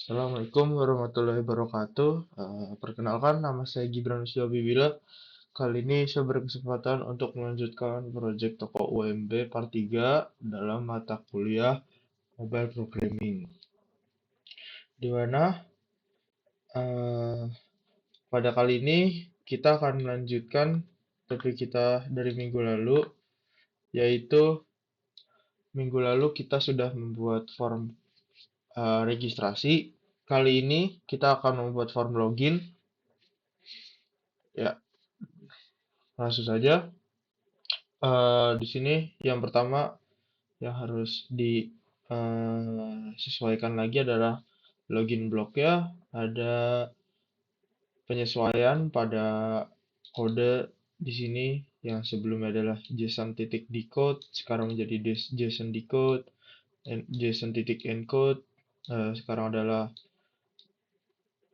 Assalamualaikum warahmatullahi wabarakatuh. Perkenalkan, nama saya Gibran Wisnu Wibila. Kali ini saya berkesempatan untuk melanjutkan proyek toko UMB Part 3 dalam mata kuliah Mobile Programming. Di mana eh, pada kali ini kita akan melanjutkan topik kita dari minggu lalu, yaitu minggu lalu kita sudah membuat form registrasi. Kali ini kita akan membuat form login. Ya, langsung saja. Di sini yang pertama yang harus disesuaikan lagi adalah login blocknya. Ada penyesuaian pada kode di sini yang sebelumnya adalah JSON titik decode, sekarang menjadi JSON decode, JSON titik encode, sekarang adalah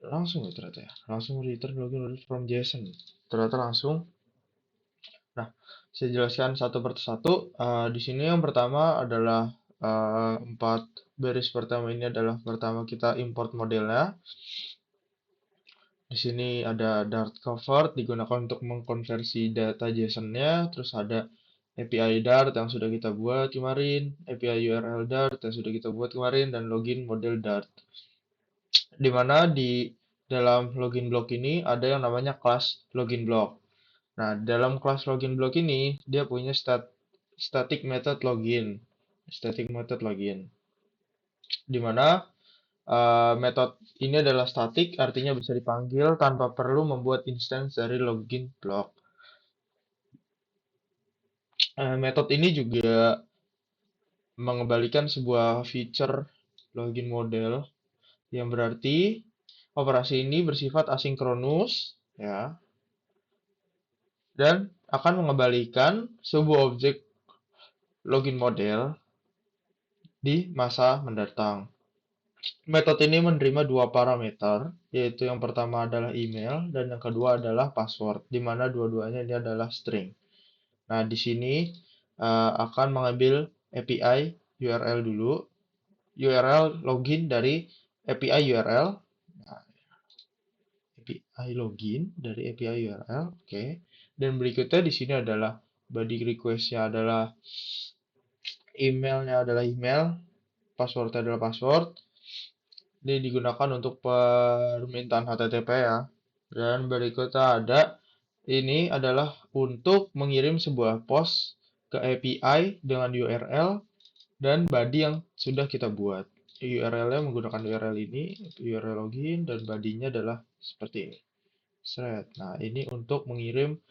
langsung ya ternyata ya, langsung return login from JSON, ternyata langsung. Nah, saya jelaskan satu persatu. Di sini yang pertama adalah empat baris pertama ini adalah pertama kita import modelnya. Di sini ada Dart cover digunakan untuk mengkonversi data JSON-nya. Terus ada API Dart yang sudah kita buat kemarin, API URL Dart yang sudah kita buat kemarin, dan login model Dart. Di mana di dalam login block ini ada yang namanya class login block. Nah, dalam kelas login block ini, dia punya static method login. Static method login. Di mana metode ini adalah static, artinya bisa dipanggil tanpa perlu membuat instance dari login block. Metode ini juga mengembalikan sebuah feature login model yang berarti operasi ini bersifat asinkronus, ya, dan akan mengembalikan sebuah objek login model di masa mendatang. Metode ini menerima dua parameter, yaitu yang pertama adalah email dan yang kedua adalah password, di mana dua-duanya ini adalah string. Nah, di sini akan mengambil API URL dulu, URL login dari API URL, nah, API login dari API URL, oke. Dan berikutnya di sini adalah body request-nya adalah emailnya adalah email, passwordnya adalah password. Ini digunakan untuk permintaan HTTP ya. Dan berikutnya ada ini adalah untuk mengirim sebuah post ke API dengan URL dan body yang sudah kita buat. URL-nya menggunakan URL ini, URL login, dan body-nya adalah seperti ini. Nah, ini untuk mengirim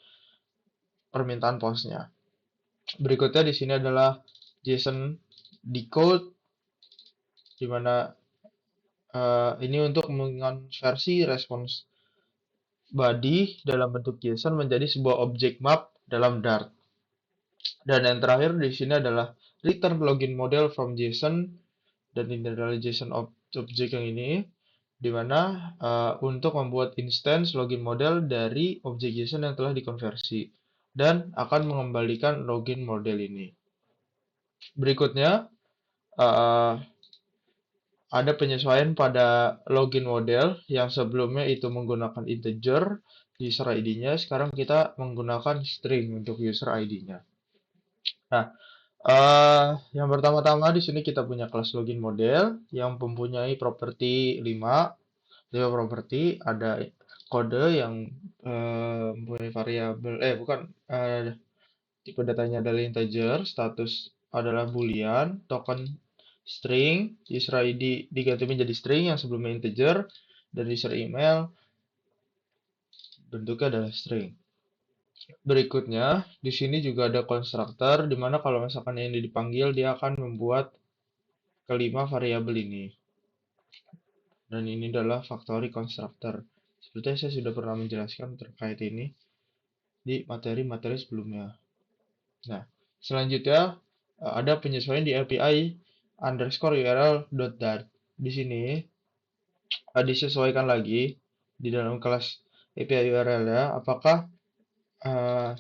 permintaan postnya. Berikutnya di sini adalah JSON decode, di mana ini untuk mengonversi respons body dalam bentuk JSON menjadi sebuah objek map dalam Dart. Dan yang terakhir di sini adalah return login model from JSON, dan ini adalah JSON objek yang ini, di mana untuk membuat instance login model dari objek JSON yang telah dikonversi dan akan mengembalikan login model ini. Berikutnya uh, ada penyesuaian pada login model yang sebelumnya itu menggunakan integer user ID-nya, sekarang kita menggunakan string untuk user ID-nya. Nah, yang pertama-tama di sini kita punya kelas login model yang mempunyai properti 5 properti, ada kode yang mempunyai variabel, bukan, tipe datanya adalah integer, status adalah boolean, token string, user ID diganti menjadi string yang sebelumnya integer, dan user email bentuknya adalah string. Berikutnya, di sini juga ada constructor, di mana kalau misalkan ini dipanggil, dia akan membuat kelima variabel ini. Dan ini adalah factory constructor. Seperti saya sudah pernah menjelaskan terkait ini di materi-materi sebelumnya. Nah, selanjutnya ada penyesuaian di API underscore URL.dart. Di sini disesuaikan lagi di dalam kelas API URL ya, apakah uh,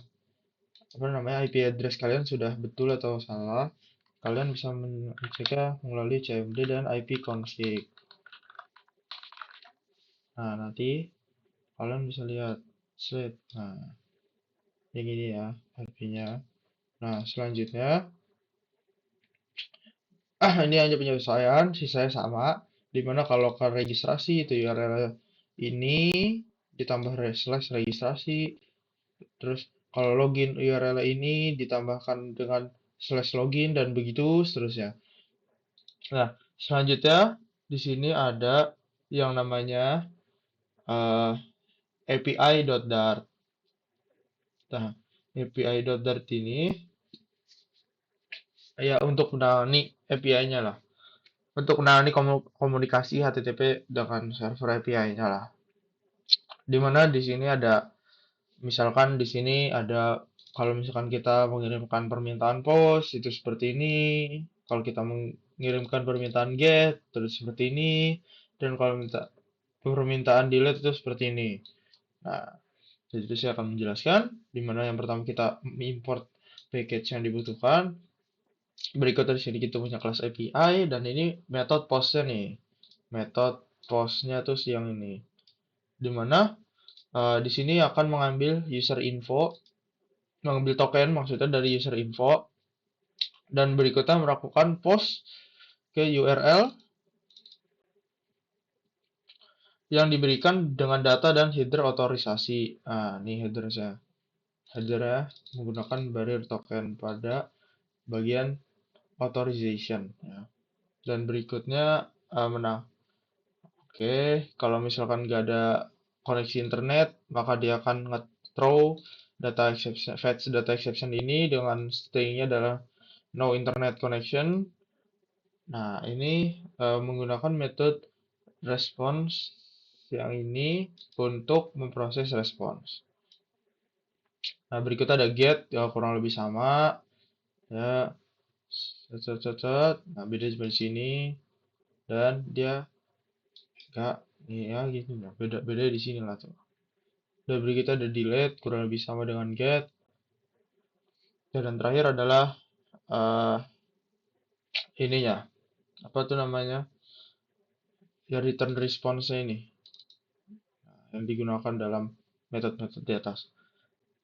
IP address kalian sudah betul atau salah. Kalian bisa mengeceknya melalui cmd dan ipconfig. Nah, nanti kalian bisa lihat slide. Nah, yang ini ya, IP-nya. Nah, selanjutnya, ini hanya penyesuaian, sisanya sama. Dimana kalau ke registrasi itu URL ini ditambah slash registrasi. Terus kalau login URL ini ditambahkan dengan slash login dan begitu seterusnya. Nah, selanjutnya di sini ada yang namanya API.dart. Nah, API.dart ini ya untuk menangani API-nya lah. Untuk menangani komunikasi HTTP dengan server API-nya lah. Dimana di sini ada, misalkan di sini ada, kalau misalkan kita mengirimkan permintaan post itu seperti ini. Kalau kita mengirimkan permintaan get terus seperti ini. Dan kalau minta permintaan delete itu seperti ini. Nah, jadi itu saya akan menjelaskan di mana yang pertama kita import package yang dibutuhkan. Berikut dari sini kita punya kelas API dan ini metode postnya nih. Metode postnya tuh yang ini. Di mana di sini akan mengambil user info, mengambil token maksudnya dari user info dan berikutnya melakukan post ke URL yang diberikan dengan data dan header otorisasi. Nah, ini headernya. Headernya menggunakan barrier token pada bagian authorization. Ya. Dan berikutnya menang. Oke, kalau misalkan nggak ada koneksi internet, maka dia akan nge-throw data exception, fetch data exception ini dengan stringnya adalah no internet connection. Nah, ini menggunakan metode response yang ini untuk memproses response. Nah, berikutnya ada get, ya kurang lebih sama. Ya, nah beda di sini dan dia enggak, ya gitu ya. Beda di sini lah tuh. Dan berikutnya ada delete, kurang lebih sama dengan get. Dan terakhir adalah uh, ininya, apa tuh namanya, ya return response ini yang digunakan dalam metode-metode di atas.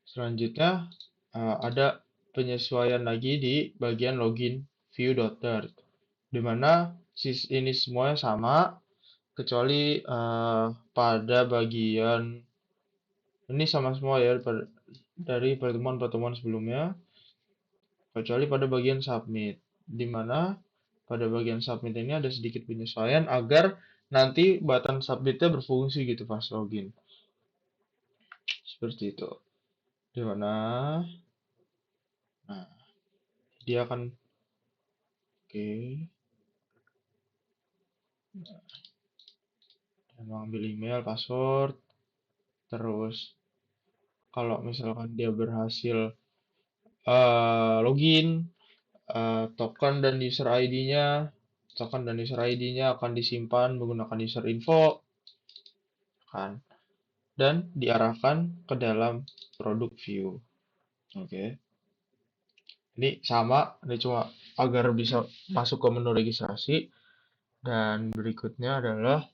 Selanjutnya ada penyesuaian lagi di bagian login view.dart, di mana ini semuanya sama kecuali pada bagian ini sama semua ya dari pertemuan-pertemuan sebelumnya, kecuali pada bagian submit, di mana pada bagian submit ini ada sedikit penyesuaian agar nanti button submitnya berfungsi gitu pas login. Seperti itu. Di mana nah, dia akan oke, mengambil email, password, terus kalau misalkan dia berhasil login, token dan user ID-nya, akan disimpan menggunakan user info kan, dan diarahkan ke dalam produk view. Oke. Ini sama, ini cuma agar bisa masuk ke menu registrasi. Dan berikutnya adalah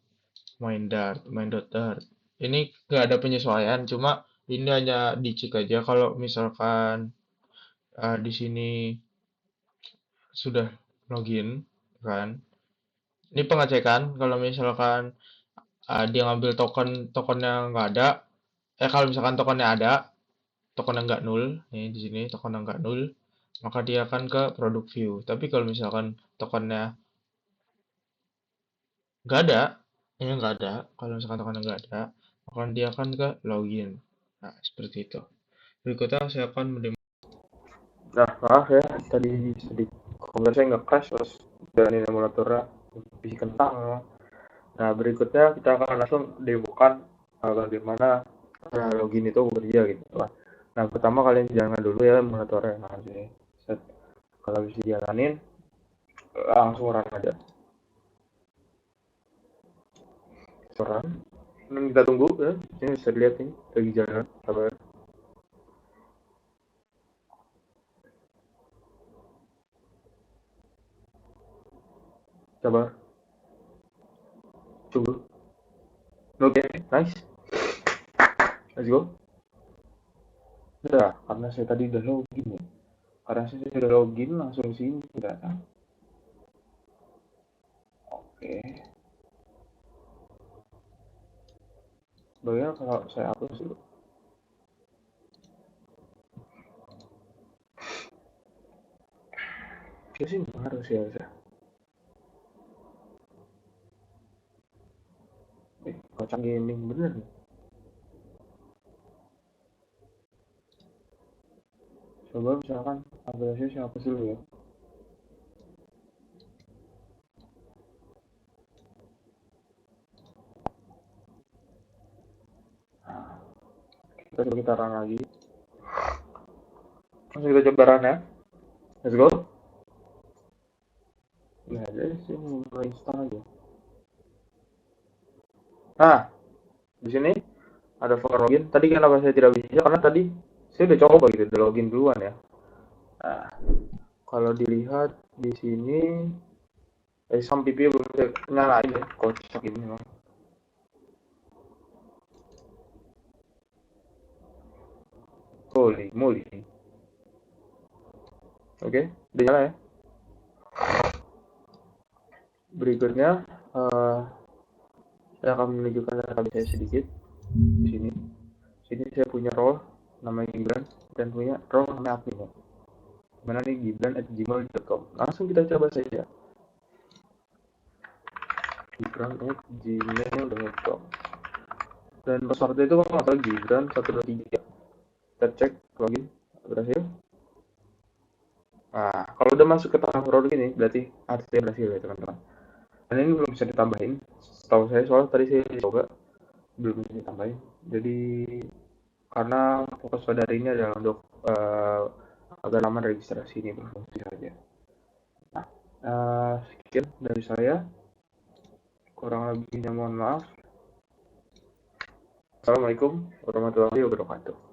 main.dart. Ini nggak ada penyesuaian, cuma ini hanya dicek aja kalau misalkan di sini sudah login kan. Ini pengecekan kalau misalkan dia ngambil tokennya nggak ada. Kalau misalkan tokennya ada, tokennya nggak nol, nih di sini tokennya nggak nol, maka dia akan ke product view. Tapi kalau misalkan tokennya nggak ada, ini nggak ada. Kalau misalkan tokennya nggak ada, maka dia akan ke login. Nah, seperti itu. Berikutnya saya akan nah, maaf ya, tadi sedikit komputer saya nggak crash terus dan ini emulatornya lebih kentang. Nah, berikutnya kita akan langsung demokan bagaimana login itu bekerja gitu. Nah, pertama kalian jalankan dulu ya emulatornya. Nah, sini. Set. Kalau bisa dijalanin, langsung run aja. Run. Dan kita tunggu ya. Ini bisa dilihat nih, lagi jalan. Sabar. Sabar. Tunggu. Oke, nice. Let's go. Sudah, karena saya tadi udah login ya. Karena saya sudah login, langsung sini datang. Oke. Bagaimana kalau saya hapus dulu? Ya sih, harus ya. Kocak gaming bener nih. Coba misalkan aplikasi saya hapus dulu ya. Kita run lagi. Langsung kita coba run ya. Let's go. Ya, jadi sih mulai install aja. Nah, di sini ada for login. Tadi kenapa saya tidak bisa? Karena tadi saya udah coba gitu, udah login duluan ya. Nah, kalau dilihat di sini, sampai belum saya nyalain ya, kocak ini memang. Holy moly. Oke, udah nyala ya. Berikutnya, saya akan menunjukkan data saya sedikit di sini. Sini saya punya role namanya Gibran dan punya role namanya admin ya. Mana nih gibran@gmail.com. Langsung kita coba saja. gibran@gmail.com. Dan passwordnya itu kalau nggak salah Gibran 123. Kita cek login berhasil. Nah, kalau udah masuk ke tahap login ini berarti artinya berhasil ya teman-teman. Dan ini belum bisa ditambahin. Setahu saya soalnya tadi saya coba belum bisa ditambahin. Jadi karena fokus pada hari ini adalah untuk agar laman registrasi ini berfungsi saja. Nah, sekian dari saya. Kurang lebihnya mohon maaf. Assalamualaikum warahmatullahi wabarakatuh.